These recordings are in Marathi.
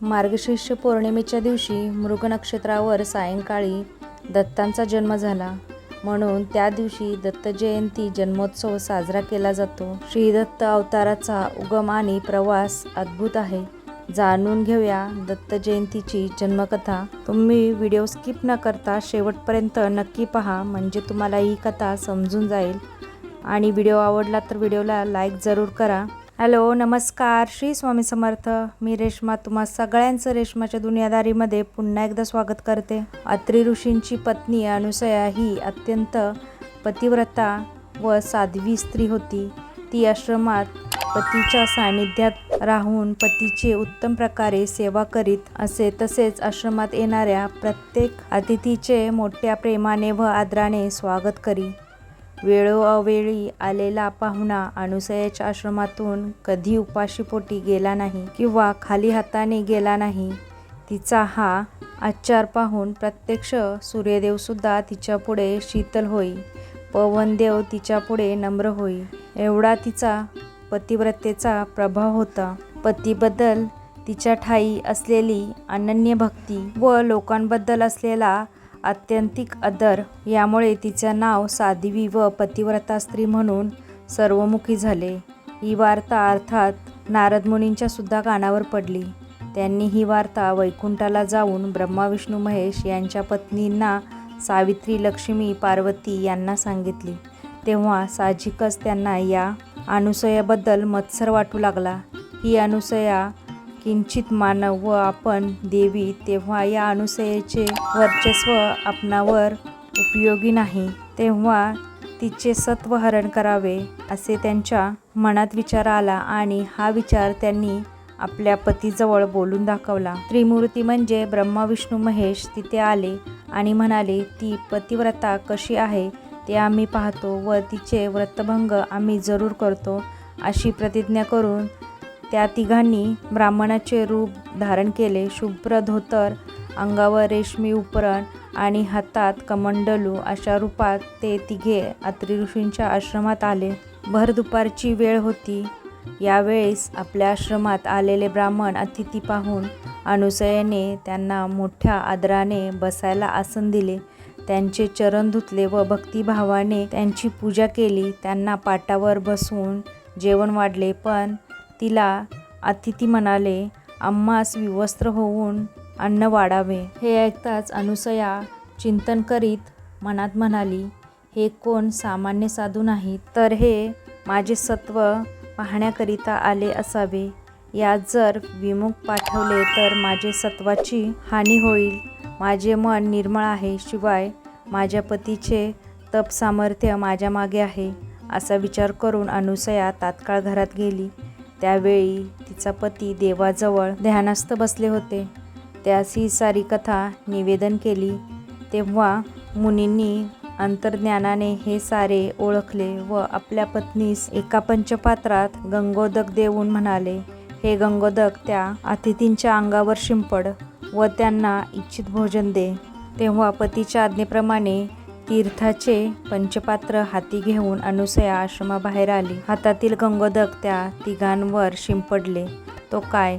मार्गशीर्ष पौर्णिमेच्या दिवशी मृग नक्षत्रावर सायंकाळी दत्तांचा जन्म झाला, म्हणून त्या दिवशी दत्त जयंती जन्मोत्सव साजरा केला जातो. श्री दत्त अवताराचा उगम आणि प्रवास अद्भुत आहे. जाणून घेऊया दत्त जयंतीची जन्मकथा. तुम्ही व्हिडिओ स्किप न करता शेवटपर्यंत नक्की पहा, म्हणजे तुम्हाला ही कथा समजून जाईल. आणि व्हिडिओ आवडला तर व्हिडिओला लाईक जरूर करा. हॅलो, नमस्कार, श्री स्वामी समर्थ. मी रेश्मा, तुम्हा सगळ्यांचं रेश्माच्या दुनियादारीमध्ये पुन्हा एकदा स्वागत करते. अत्रि ऋषींची पत्नी अनुसया ही अत्यंत पतिव्रता व साध्वी स्त्री होती. ती आश्रमात पतीच्या सानिध्यात राहून पतीचे उत्तम प्रकारे सेवा करीत असे. तसेच आश्रमात येणाऱ्या प्रत्येक अतिथीचे मोठ्या प्रेमाने व आदराने स्वागत करी. वेळोअवेळी आलेला पाहुणा अनुसयाच्या आश्रमातून कधी उपाशीपोटी गेला नाही किंवा खाली हाताने गेला नाही. तिचा हा आचार पाहून प्रत्यक्ष सूर्यदेवसुद्धा तिच्यापुढे शीतल होई, पवनदेव तिच्यापुढे नम्र होई, एवढा तिचा पतिव्रतेचा प्रभाव होता. पतीबद्दल तिच्या ठायी असलेली अनन्य भक्ती व लोकांबद्दल असलेला आत्यंतिक आदर यामुळे तिचे नाव साध्वी व पतिव्रता स्त्री म्हणून सर्वमुखी झाले. ही वार्ता अर्थात नारद मुनींच्या सुद्धा कानावर पडली. त्यांनी ही वार्ता वैकुंठाला जाऊन ब्रह्मा विष्णू महेश यांच्या पत्नींना सावित्री, लक्ष्मी, पार्वती यांना सांगितली. तेव्हा साहजिकच त्यांना या अनुसयाबद्दल मत्सर वाटू लागला. ही अनुसया किंचित मानव व आपण देवी, तेव्हा या अनुसयेचे वर्चस्व आपणावर उपयोगी नाही, तेव्हा तिचे सत्व हरण करावे असे त्यांच्या मनात विचार आला आणि हा विचार त्यांनी आपल्या पतीजवळ बोलून दाखवला. त्रिमूर्ती म्हणजे ब्रह्मा विष्णू महेश तिथे आले आणि म्हणाले, ती पतिव्रता कशी आहे ते आम्ही पाहतो व तिचे व्रतभंग आम्ही जरूर करतो. अशी प्रतिज्ञा करून त्या तिघांनी ब्राह्मणाचे रूप धारण केले. शुभ्र धोतर, अंगावर रेशमी उपरण आणि हातात कमंडलू अशा रूपात ते तिघे अत्रि ऋषींच्या आश्रमात आले. भर दुपारची वेळ होती. यावेळेस आपल्या आश्रमात आलेले ब्राह्मण अतिथी पाहून अनुसयेने त्यांना मोठ्या आदराने बसायला आसन दिले. त्यांचे चरण धुतले व भक्तिभावाने त्यांची पूजा केली. त्यांना पाटावर बसवून जेवण वाढले, पण तिला अतिथी म्हणाले, आम्हास विवस्त्र होऊन अन्न वाढावे. हे ऐकताच अनुसया चिंतन करीत मनात म्हणाली, हे कोण सामान्य साधू नाहीत, तर हे माझे सत्व पाहण्याकरिता आले असावे. यात जर विमुख पाठवले तर माझे सत्वाची हानी होईल. माझे मन निर्मळ आहे, शिवाय माझ्या पतीचे तप सामर्थ्य माझ्या मागे आहे. असा विचार करून अनुसया तात्काळ घरात गेली. त्यावेळी तिचा पती देवाजवळ ध्यानस्थ बसले होते. त्यास ही सारी कथा निवेदन केली. तेव्हा मुनींनी अंतर्ज्ञानाने हे सारे ओळखले व आपल्या पत्नीस एका पंचपात्रात गंगोदक देऊन म्हणाले, हे गंगोदक त्या अतिथींच्या अंगावर शिंपड व त्यांना इच्छित भोजन दे. तेव्हा पतीच्या आज्ञेप्रमाणे तीर्थाचे पंचपात्र हाती घेऊन अनुसया आश्रमाबाहेर आली. हातातील गंगोदक त्या तिघांवर शिंपडले. तो काय,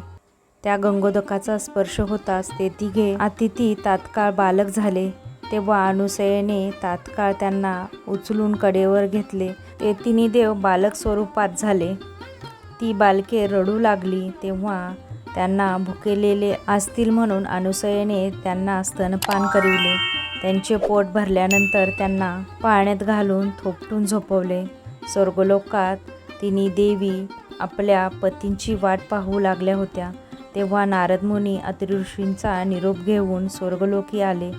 त्या गंगोदकाचा स्पर्श होताच ते तिघे अतिथी तात्काळ बालक झाले. तेव्हा अनुसयेने तात्काळ त्यांना उचलून कडेवर घेतले. ते तिन्ही देव बालक स्वरूपात झाले. ती बालके रडू लागली. तेव्हा त्यांना भुकेलेले असतील म्हणून अनुसयेने त्यांना स्तनपान करविले. त्यांचे पोट भरल्यानंतर त्यांना पाळण्यात घालून थोपटून झोपवले. स्वर्गलोकात तिन्ही देवी आपल्या पतींची वाट पाहू लागल्या होत्या. तेव्हा नारद मुनी अत्रि ऋषींचा निरोप घेऊन स्वर्गलोकी आले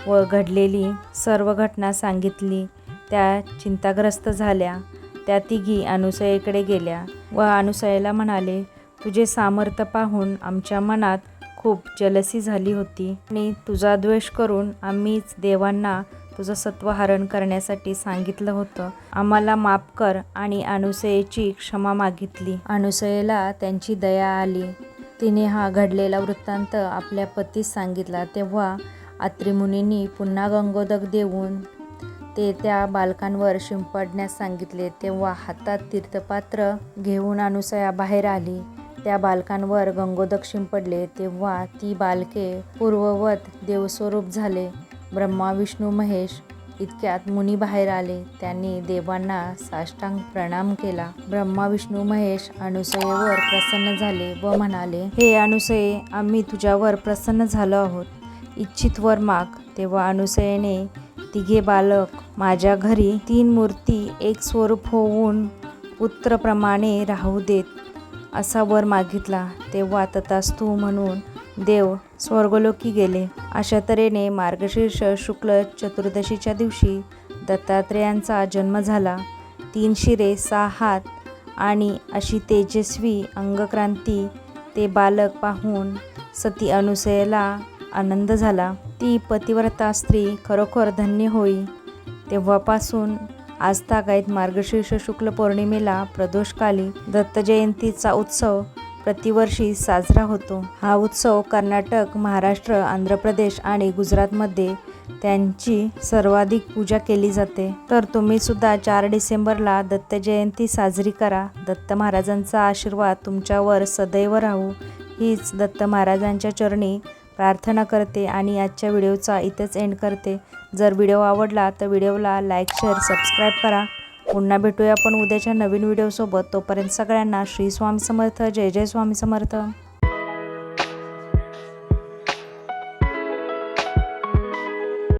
व घडलेली सर्व घटना सांगितली. त्या चिंताग्रस्त झाल्या. त्या तिघी अनुसयेकडे गेल्या व अनुसयेला म्हणाले, तुझे सामर्थ्य पाहून आमच्या मनात खूप जलसी झाली होती आणि तुझा द्वेष करून आम्हीच देवांना तुझं सत्व हरण करण्यासाठी सांगितलं होतं. आम्हाला माफ कर. आणि अनुसयेची क्षमा मागितली. अनुसयेला त्यांची दया आली. तिने हा घडलेला वृत्तांत आपल्या पतीस सांगितला. तेव्हा अत्रि मुनींनी पुन्हा गंगोदक देऊन ते त्या बालकांवर शिंपडण्यास सांगितले. तेव्हा हातात तीर्थपात्र घेऊन अनुसया बाहेर आली. त्या बालकांवर गंगोदक पडले तेव्हा ती बालके पूर्ववत देवस्वरूप झाले. ब्रह्मा विष्णू महेश इतक्यात मुनी बाहेर आले. त्यांनी देवांना साष्टांग प्रणाम केला. ब्रह्मा विष्णू महेश अनुसयेवर प्रसन्न झाले व म्हणाले, हे अनुसये, आम्ही तुझ्यावर प्रसन्न झालो आहोत. इच्छित वर माग. तेव्हा अनुसयेने तिघे बालक माझ्या घरी 3 मूर्ती एक स्वरूप होऊन पुत्रप्रमाणे राहू देत असा वर मागितला. तेव्हा तथास्तु म्हणून देव स्वर्गलोकी गेले. अशा तऱ्हेने मार्गशीर्ष शुक्ल चतुर्दशीच्या दिवशी दत्तात्रेयांचा जन्म झाला. 3 शिरे 6 हात आणि अशी तेजस्वी अंगक्रांती ते बालक पाहून सती अनुसयेला आनंद झाला. ती पतिव्रता स्त्री खरोखर धन्य होई. तेव्हापासून आजतागायत मार्गशीर्ष शुक्ल पौर्णिमेला प्रदोषकाली दत्त जयंतीचा उत्सव प्रतिवर्षी साजरा होतो. हा उत्सव कर्नाटक, महाराष्ट्र, आंध्र प्रदेश आणि गुजरातमध्ये त्यांची सर्वाधिक पूजा केली जाते. तर तुम्ही सुद्धा 4 डिसेंबरला दत्त जयंती साजरी करा. दत्त महाराजांचा आशीर्वाद तुमच्यावर सदैव राहू हीच दत्त महाराजांच्या चरणी प्रार्थना करते आणि आजच्या व्हिडिओचा इथेच एंड करते. जर व्हिडिओ आवडला तर व्हिडिओला लाईक, शेअर, सबस्क्राईब करा. पुन्हा भेटूया आपण उद्याच्या नवीन व्हिडिओसोबत. तोपर्यंत सगळ्यांना श्री स्वामी समर्थ. जय जय स्वामी समर्थ.